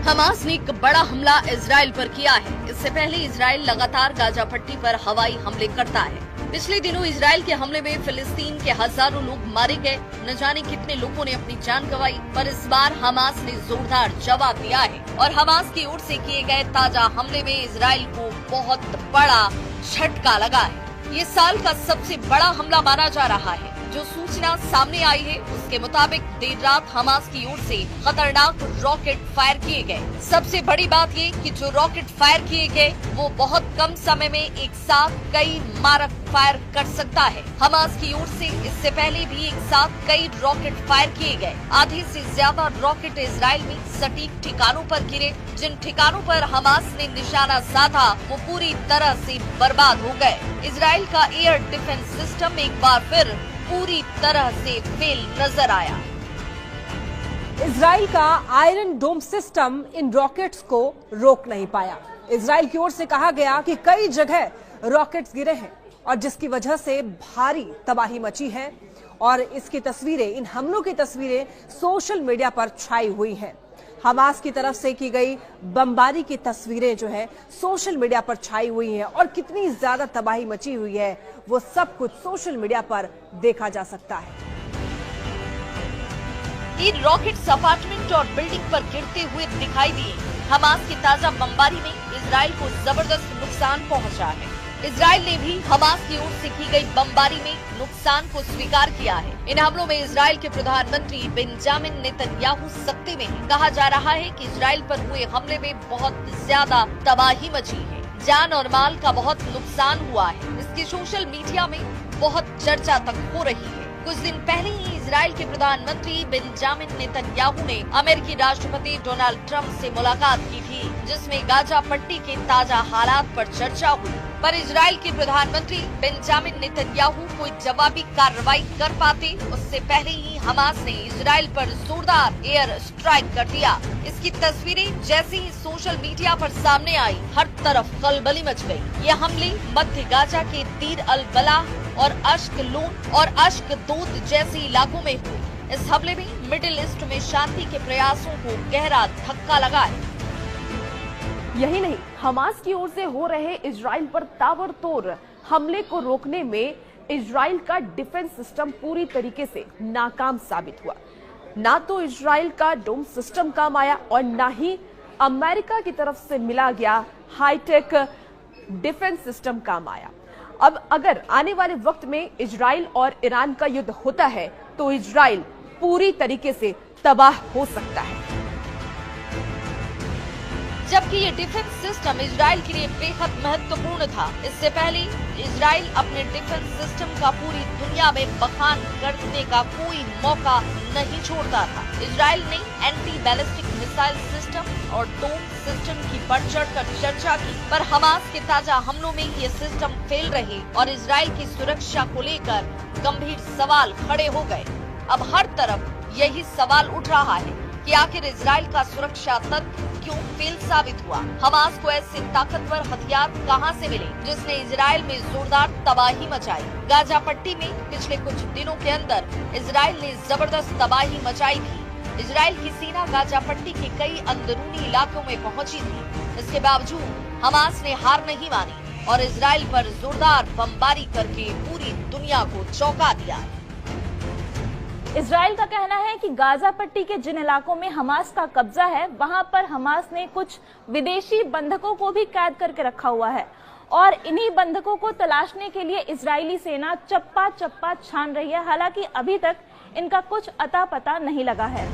Hamas ने एक बड़ा हमला इजराइल पर किया है। इससे पहले इजराइल लगातार गाजा पट्टी पर हवाई हमले करता है। पिछले दिनों इजराइल के हमले में फिलिस्तीन के हजारों लोग मारे गए, न जाने कितने लोगों ने अपनी जान गंवाई। पर इस बार हमास ने जोरदार जवाब दिया है और हमास की ओर से किए गए ताजा हमले में इजराइल को बहुत बड़ा झटका लगा है। ये साल का सबसे बड़ा हमला माना जा रहा है। जो सूचना सामने आई है उसके मुताबिक देर रात हमास की ओर से खतरनाक रॉकेट फायर किए गए। सबसे बड़ी बात ये कि जो रॉकेट फायर किए गए वो बहुत कम समय में एक साथ कई मारक फायर कर सकता है। हमास की ओर से इससे पहले भी एक साथ कई रॉकेट फायर किए गए। आधे से ज्यादा रॉकेट इजराइल में सटीक ठिकानों पर गिरे। जिन ठिकानों पर हमास ने निशाना साधा वो पूरी तरह से बर्बाद हो गए। इजराइल का एयर डिफेंस सिस्टम एक बार फिर पूरी तरह से फेल नजर आया। इजराइल का आयरन डोम सिस्टम इन रॉकेट्स को रोक नहीं पाया। इजराइल की ओर से कहा गया कि कई जगह रॉकेट्स गिरे हैं और जिसकी वजह से भारी तबाही मची है और इसकी तस्वीरें, इन हमलों की तस्वीरें सोशल मीडिया पर छाई हुई हैं। हमास की तरफ से की गई बमबारी की तस्वीरें जो है सोशल मीडिया पर छाई हुई हैं और कितनी ज्यादा तबाही मची हुई है वो सब कुछ सोशल मीडिया पर देखा जा सकता है। इन रॉकेट्स अपार्टमेंट और बिल्डिंग पर गिरते हुए दिखाई दिए। हमास की ताजा बमबारी में इजराइल को जबरदस्त नुकसान पहुंचा है। इजराइल ने भी हमास की ओर से की गई बमबारी में नुकसान को स्वीकार किया है। इन हमलों में इजराइल के प्रधानमंत्री बेंजामिन नेतन्याहू सत्ते में हैं। कहा जा रहा है कि इजराइल पर हुए हमले में बहुत ज्यादा तबाही मची है, जान और माल का बहुत नुकसान हुआ है। इसकी सोशल मीडिया में बहुत चर्चा तक हो रही है। कुछ दिन पहले ही इजराइल के प्रधानमंत्री बेंजामिन नेतन्याहू ने अमेरिकी राष्ट्रपति डोनाल्ड ट्रंप से मुलाकात की थी, जिसमें गाजा पट्टी के ताजा हालात पर चर्चा हुई। पर इजराइल के प्रधानमंत्री बेंजामिन नेतन्याहू कोई जवाबी कार्रवाई कर पाते उससे पहले ही हमास ने इजराइल पर जोरदार एयर स्ट्राइक कर दिया। इसकी तस्वीरें जैसे ही सोशल मीडिया पर सामने आई, हर तरफ खलबली मच गई। ये हमले मध्य गाजा के दीर अल बलाह और अश्कलोन और अश्कदोद जैसे इलाकों में हुए। इस हमले में मिडिल ईस्ट में शांति के प्रयासों को गहरा धक्का लगा है। यही नहीं, हमास की ओर से हो रहे इजराइल पर ताबड़तोड़ हमले को रोकने में इजराइल का डिफेंस सिस्टम पूरी तरीके से नाकाम साबित हुआ। ना तो इजराइल का डोम सिस्टम काम आया और ना ही अमेरिका की तरफ से मिला गया हाईटेक डिफेंस सिस्टम काम आया। अब अगर आने वाले वक्त में इजराइल और ईरान का युद्ध होता है तो इजराइल पूरी तरीके से तबाह हो सकता है। जबकि ये डिफेंस सिस्टम इजराइल के लिए बेहद महत्वपूर्ण था। इससे पहले इजराइल अपने डिफेंस सिस्टम का पूरी दुनिया में बखान करने का कोई मौका नहीं छोड़ता था। इजराइल ने एंटी बैलिस्टिक मिसाइल सिस्टम और डोम सिस्टम की बढ़ चढ़कर चर्चा की, पर हमास के ताजा हमलों में ये सिस्टम फेल रहे और इजराइल की सुरक्षा को लेकर गंभीर सवाल खड़े हो गए। अब हर तरफ यही सवाल उठ रहा है कि आखिर इजराइल का सुरक्षा तंत्र क्यों फेल साबित हुआ। हमास को ऐसे ताकतवर हथियार कहां से मिले जिसने इजराइल में जोरदार तबाही मचाई। गाजा पट्टी में पिछले कुछ दिनों के अंदर इजराइल ने जबरदस्त तबाही मचाई थी। इजराइल की सेना गाजा पट्टी के कई अंदरूनी इलाकों में पहुंची थी। इसके बावजूद हमास ने हार नहीं मानी और इजराइल पर जोरदार बमबारी करके पूरी दुनिया को चौंका दिया। इजराइल का कहना है कि गाजा पट्टी के जिन इलाकों में हमास का कब्जा है वहां पर हमास ने कुछ विदेशी बंधकों को भी कैद करके रखा हुआ है और इन्हीं बंधकों को तलाशने के लिए इजरायली सेना चप्पा चप्पा छान रही है। हालांकि अभी तक इनका कुछ अता पता नहीं लगा है।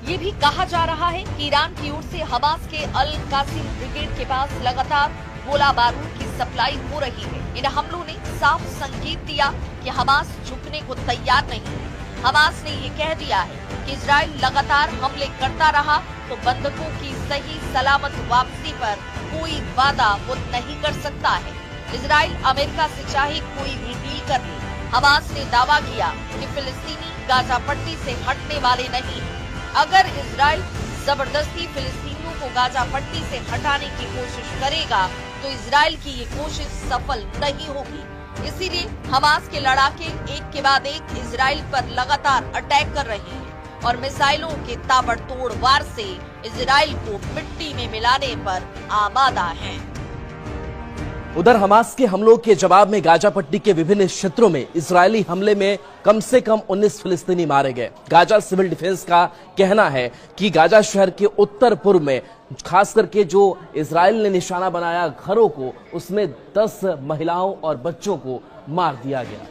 ये भी कहा जा रहा है कि ईरान की ओर से हमास के अल कासिम ब्रिगेड के पास लगातार गोला बारूद की सप्लाई हो रही है। इन हमलों ने साफ संकेत दिया कि हमास झुकने को तैयार नहीं है। हमास ने ये कह दिया है कि इजराइल लगातार हमले करता रहा तो बंधकों की सही सलामत वापसी पर कोई वादा वो नहीं कर सकता है। इजराइल अमेरिका से चाहे कोई भी डील कर ले, हमास ने दावा किया कि फिलिस्तीनी गाजा पट्टी से हटने वाले नहीं। अगर इजराइल जबरदस्ती फिलिस्तीनियों को गाजा पट्टी से हटाने की कोशिश करेगा तो इजराइल की ये कोशिश सफल नहीं होगी। इसीलिए हमास के लड़ाके एक के बाद एक इजराइल पर लगातार अटैक कर रहे हैं। और मिसाइलों के ताबड़तोड़ वार से इजराइल को मिट्टी में मिलाने पर आमादा हैं। उधर हमास के हमलों के जवाब में गाजा पट्टी के विभिन्न क्षेत्रों में इजरायली हमले में कम से कम 19 फिलिस्तीनी मारे गए। गाजा सिविल डिफेंस का कहना है कि गाजा शहर के उत्तर पूर्व में खास करके जो इजराइल ने निशाना बनाया घरों को, उसमें 10 महिलाओं और बच्चों को मार दिया गया।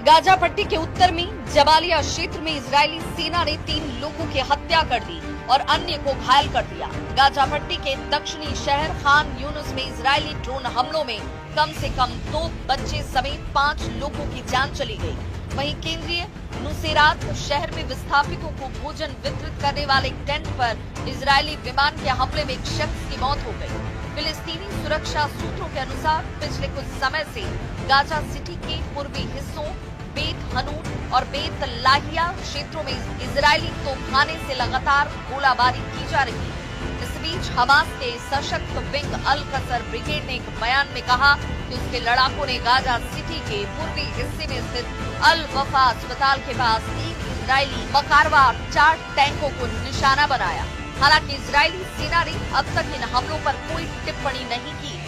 गाजा पट्टी के उत्तर में जबालिया क्षेत्र में इजरायली सेना ने 3 लोगों की हत्या कर दी और अन्य को घायल कर दिया। गाजा पट्टी के दक्षिणी शहर खान यूनुस में इजरायली ड्रोन हमलों में कम से कम 2 बच्चे समेत 5 लोगों की जान चली गई। वहीं केंद्रीय नुसेरात शहर में विस्थापितों को भोजन वितरित करने वाले एक टेंट पर इजरायली विमान के हमले में एक शख्स की मौत हो गई। फिलिस्तीनी सुरक्षा सूत्रों के अनुसार पिछले कुछ समय से गाजा सिटी के पूर्वी हिस्सों बेत हनून और बेत लाहिया क्षेत्रों में इजरायली तोपखाने से लगातार गोलाबारी की जा रही है। इस बीच हमास के सशक्त विंग अल कसर ब्रिगेड ने एक बयान में कहा कि उसके लड़ाकों ने गाजा सिटी के पूर्वी हिस्से में स्थित अल वफा अस्पताल के पास 3 इजरायली मकारवा 4 टैंकों को निशाना बनाया। हालांकि इजरायली सेना ने अब तक इन हमलों पर कोई टिप्पणी नहीं की है।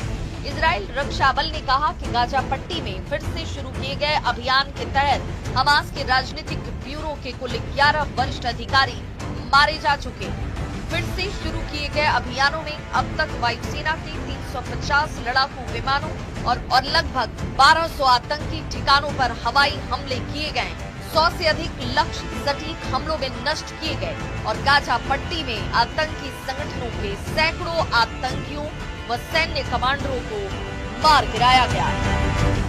इजराइल रक्षा बल ने कहा कि गाजा पट्टी में फिर से शुरू किए गए अभियान के तहत हमास के राजनीतिक ब्यूरो के कुल 11 वरिष्ठ अधिकारी मारे जा चुके हैं। फिर से शुरू किए गए अभियानों में अब तक वायुसेना के 350 लड़ाकू विमानों और लगभग 1200 आतंकी ठिकानों पर हवाई हमले किए गए। 100 से अधिक लक्ष्य सटीक हमलों में नष्ट किए गए और गाजा पट्टी में आतंकी संगठनों के सैकड़ों आतंकियों व सैन्य कमांडरों को मार गिराया गया है।